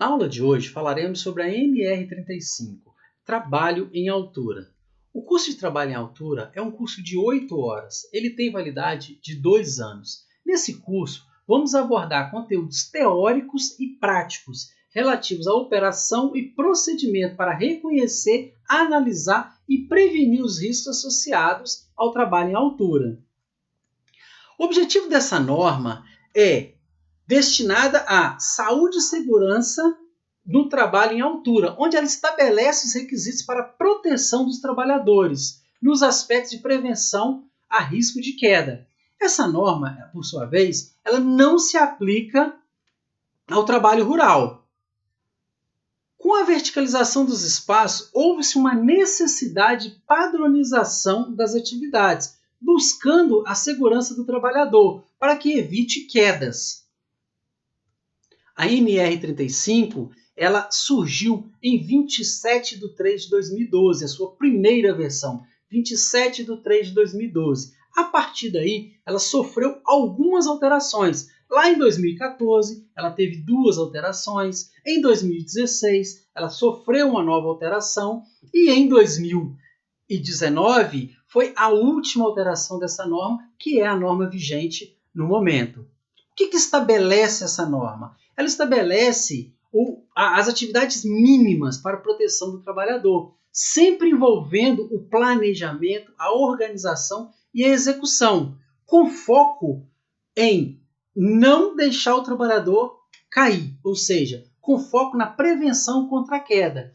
Na aula de hoje falaremos sobre a NR35, Trabalho em Altura. O curso de Trabalho em Altura é um curso de 8 horas. Ele tem validade de 2 anos. Nesse curso, vamos abordar conteúdos teóricos e práticos relativos à operação e procedimento para reconhecer, analisar e prevenir os riscos associados ao trabalho em altura. O objetivo dessa norma é destinada à saúde e segurança do trabalho em altura, onde ela estabelece os requisitos para a proteção dos trabalhadores nos aspectos de prevenção a risco de queda. Essa norma, por sua vez, ela não se aplica ao trabalho rural. Com a verticalização dos espaços, houve-se uma necessidade de padronização das atividades, buscando a segurança do trabalhador, para que evite quedas. A NR35 ela surgiu em 27 de 3 de 2012, a sua primeira versão, 27 de 3 de 2012. A partir daí, ela sofreu algumas alterações. Lá em 2014, ela teve 2 alterações. Em 2016, ela sofreu uma nova alteração. E em 2019, foi a última alteração dessa norma, que é a norma vigente no momento. O que estabelece essa norma? Ela estabelece as atividades mínimas para a proteção do trabalhador, sempre envolvendo o planejamento, a organização e a execução, com foco em não deixar o trabalhador cair, ou seja, com foco na prevenção contra a queda.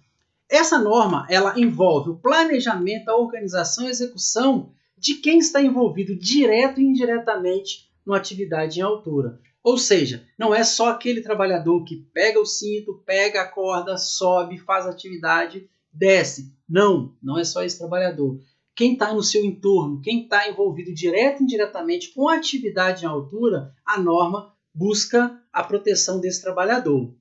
Essa norma ela envolve o planejamento, a organização e a execução de quem está envolvido direto e indiretamente numa atividade em altura. Ou seja, não é só aquele trabalhador que pega o cinto, pega a corda, sobe, faz a atividade, desce. Não é só esse trabalhador. Quem está no seu entorno, quem está envolvido direto e indiretamente com a atividade em altura, a norma busca a proteção desse trabalhador.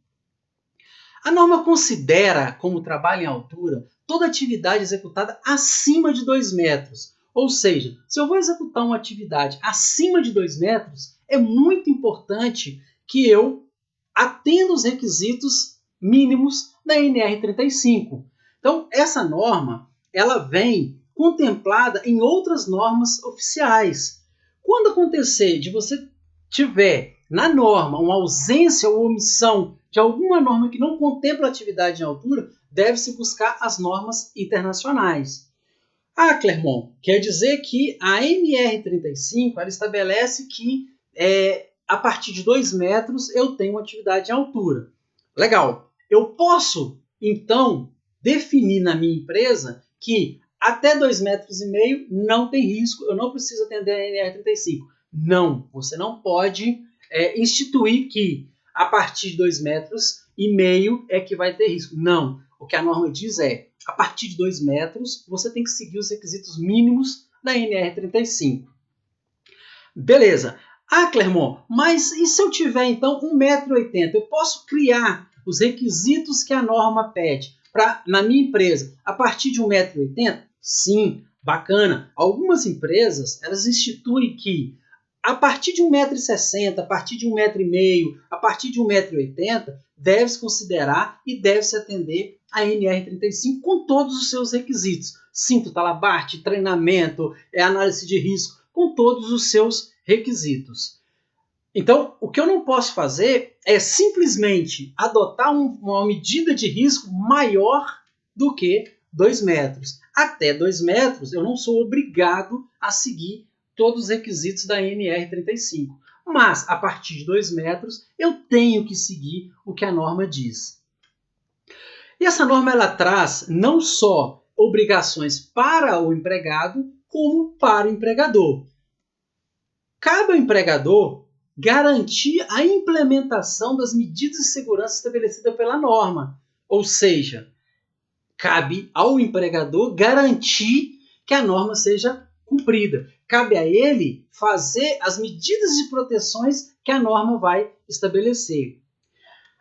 A norma considera como trabalho em altura toda atividade executada acima de 2 metros. Ou seja, se eu vou executar uma atividade acima de 2 metros, é muito importante que eu atenda os requisitos mínimos da NR35. Então, essa norma ela vem contemplada em outras normas oficiais. Quando acontecer de você tiver na norma uma ausência ou omissão de alguma norma que não contempla atividade em altura, deve-se buscar as normas internacionais. Ah, Clermont, quer dizer que a NR35 ela estabelece que a partir de 2 metros eu tenho atividade em altura. Legal. Eu posso, então, definir na minha empresa que até 2,5 metros não tem risco, eu não preciso atender a NR35. Não, você não pode instituir que a partir de 2,5 metros é que vai ter risco. Não. O que a norma diz é, a partir de 2 metros, você tem que seguir os requisitos mínimos da NR35. Beleza. Ah, Clermont, mas e se eu tiver, então, 1,80 m? Eu posso criar os requisitos que a norma pede na minha empresa a partir de 1,80 m? Sim, bacana. Algumas empresas, elas instituem que a partir de 1,60 m, a partir de 1,5 m, a partir de 1,80 m, deve-se considerar e deve-se atender a NR35 com todos os seus requisitos. Cinto, talabarte, treinamento, análise de risco, com todos os seus requisitos. Então, o que eu não posso fazer é simplesmente adotar uma medida de risco maior do que 2 metros. Até 2 metros, eu não sou obrigado a seguir todos os requisitos da NR35. Mas, a partir de 2 metros, eu tenho que seguir o que a norma diz. E essa norma ela traz não só obrigações para o empregado, como para o empregador. Cabe ao empregador garantir a implementação das medidas de segurança estabelecidas pela norma. Ou seja, cabe ao empregador garantir que a norma seja cumprida. Cabe a ele fazer as medidas de proteções que a norma vai estabelecer.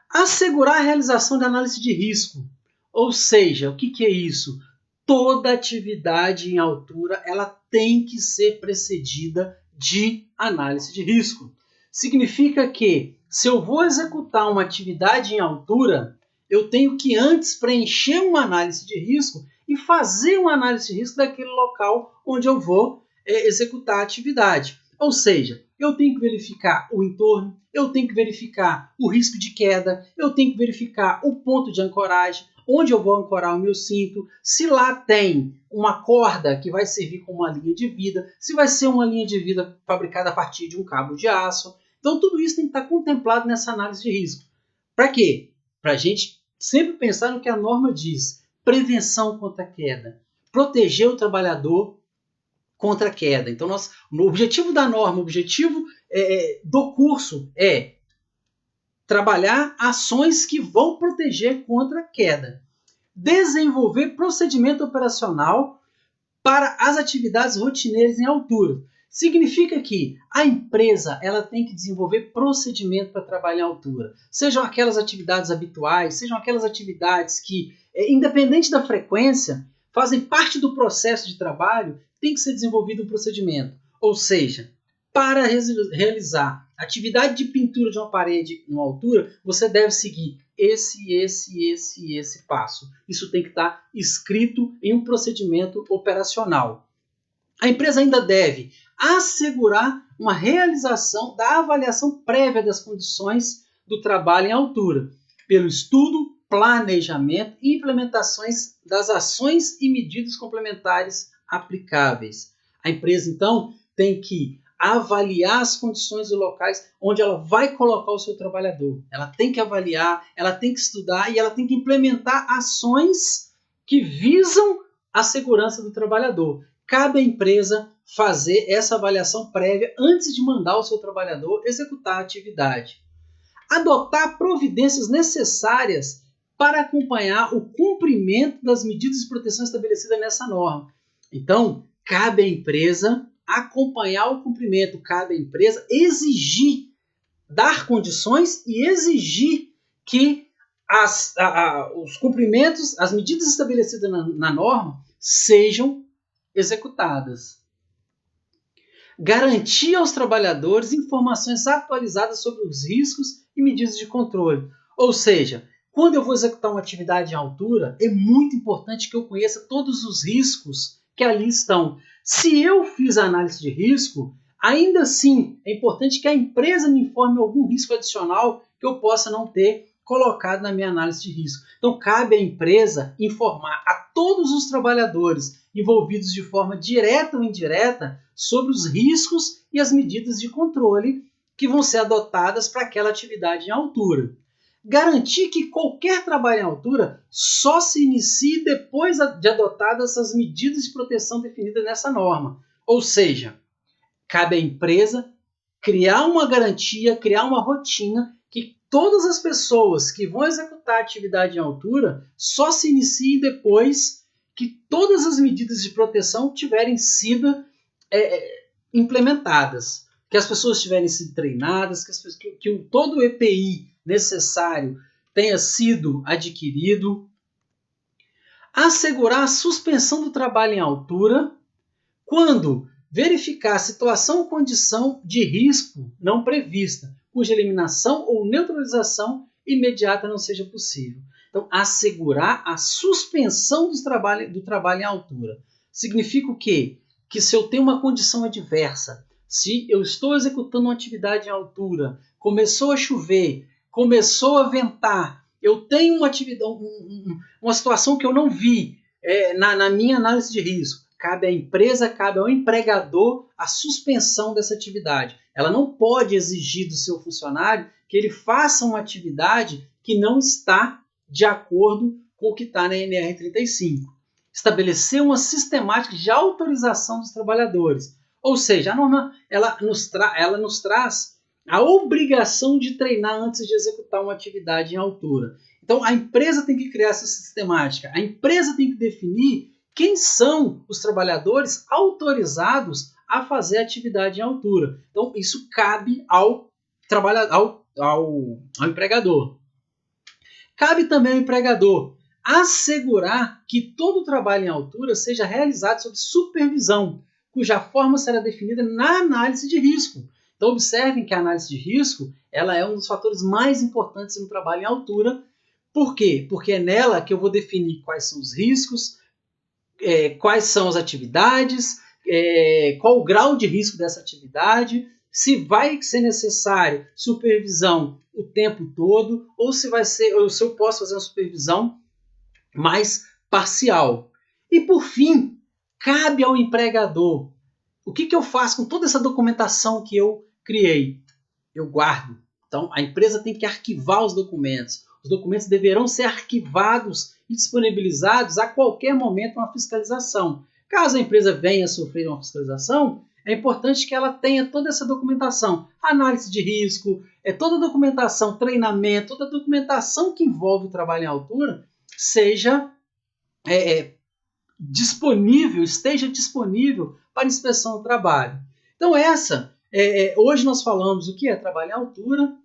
Assegurar a realização de análise de risco. Ou seja, o que é isso? Toda atividade em altura ela tem que ser precedida de análise de risco. Significa que, se eu vou executar uma atividade em altura, eu tenho que antes preencher uma análise de risco e fazer uma análise de risco daquele local onde eu vou executar a atividade. Ou seja, eu tenho que verificar o entorno, eu tenho que verificar o risco de queda, eu tenho que verificar o ponto de ancoragem, onde eu vou ancorar o meu cinto, se lá tem uma corda que vai servir como uma linha de vida, se vai ser uma linha de vida fabricada a partir de um cabo de aço. Então tudo isso tem que estar contemplado nessa análise de risco. Para quê? Para a gente sempre pensar no que a norma diz. Prevenção contra a queda. Proteger o trabalhador contra a queda. Então, o objetivo da norma, o objetivo do curso é trabalhar ações que vão proteger contra a queda. Desenvolver procedimento operacional para as atividades rotineiras em altura. Significa que a empresa ela tem que desenvolver procedimento para trabalhar em altura. Sejam aquelas atividades habituais, sejam aquelas atividades que, independente da frequência, fazem parte do processo de trabalho, tem que ser desenvolvido um procedimento. Ou seja, para realizar atividade de pintura de uma parede em altura, você deve seguir esse passo. Isso tem que estar escrito em um procedimento operacional. A empresa ainda deve assegurar uma realização da avaliação prévia das condições do trabalho em altura, pelo estudo, planejamento e implementações das ações e medidas complementares aplicáveis. A empresa, então, tem que avaliar as condições dos locais onde ela vai colocar o seu trabalhador. Ela tem que avaliar, ela tem que estudar e ela tem que implementar ações que visam a segurança do trabalhador. Cabe à empresa fazer essa avaliação prévia antes de mandar o seu trabalhador executar a atividade. Adotar providências necessárias para acompanhar o cumprimento das medidas de proteção estabelecidas nessa norma. Então, cabe à empresa acompanhar o cumprimento, cabe à empresa exigir, dar condições e exigir que os cumprimentos, as medidas estabelecidas na norma sejam executadas. Garantir aos trabalhadores informações atualizadas sobre os riscos e medidas de controle. Ou seja, quando eu vou executar uma atividade em altura, é muito importante que eu conheça todos os riscos que ali estão. Se eu fiz a análise de risco, ainda assim é importante que a empresa me informe algum risco adicional que eu possa não ter colocado na minha análise de risco. Então, cabe à empresa informar a todos os trabalhadores envolvidos de forma direta ou indireta sobre os riscos e as medidas de controle que vão ser adotadas para aquela atividade em altura. Garantir que qualquer trabalho em altura só se inicie depois de adotadas essas medidas de proteção definidas nessa norma. Ou seja, cabe à empresa criar uma garantia, criar uma rotina que todas as pessoas que vão executar a atividade em altura só se iniciem depois que todas as medidas de proteção tiverem sido implementadas, que as pessoas tiverem sido treinadas, que todo o EPI necessário tenha sido adquirido. Assegurar a suspensão do trabalho em altura quando verificar a situação ou condição de risco não prevista, cuja eliminação ou neutralização imediata não seja possível. Então, assegurar a suspensão do trabalho em altura. Significa o quê? Que se eu tenho uma condição adversa, se eu estou executando uma atividade em altura, começou a chover, começou a ventar, eu tenho uma situação que eu não vi na minha análise de risco, cabe à empresa, cabe ao empregador a suspensão dessa atividade. Ela não pode exigir do seu funcionário que ele faça uma atividade que não está de acordo com o que está na NR 35. Estabelecer uma sistemática de autorização dos trabalhadores. Ou seja, a norma ela nos traz a obrigação de treinar antes de executar uma atividade em altura. Então, a empresa tem que criar essa sistemática. A empresa tem que definir quem são os trabalhadores autorizados a fazer atividade em altura. Então, isso cabe ao empregador. Cabe também ao empregador assegurar que todo o trabalho em altura seja realizado sob supervisão, cuja forma será definida na análise de risco. Então observem que a análise de risco ela é um dos fatores mais importantes no trabalho em altura. Por quê? Porque é nela que eu vou definir quais são os riscos, quais são as atividades, qual o grau de risco dessa atividade, se vai ser necessário supervisão o tempo todo, ou se eu posso fazer uma supervisão mais parcial. E por fim, cabe ao empregador. O que eu faço com toda essa documentação que eu criei? Eu guardo. Então, a empresa tem que arquivar os documentos. Os documentos deverão ser arquivados e disponibilizados a qualquer momento uma fiscalização. Caso a empresa venha a sofrer uma fiscalização, é importante que ela tenha toda essa documentação, análise de risco, toda a documentação, treinamento, toda a documentação que envolve o trabalho em altura seja esteja disponível para inspeção do trabalho. Então hoje nós falamos o que é trabalho em altura,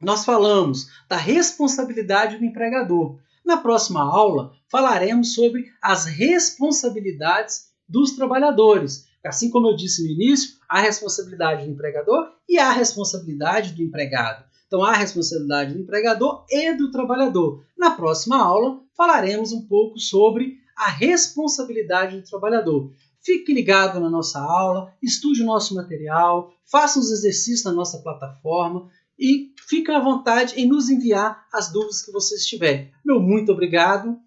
nós falamos da responsabilidade do empregador. Na próxima aula falaremos sobre as responsabilidades dos trabalhadores. Assim como eu disse no início, a responsabilidade do empregador e a responsabilidade do empregado. Então, há a responsabilidade do empregador e do trabalhador. Na próxima aula, falaremos um pouco sobre a responsabilidade do trabalhador. Fique ligado na nossa aula, estude o nosso material, faça os exercícios na nossa plataforma e fique à vontade em nos enviar as dúvidas que vocês tiverem. Meu muito obrigado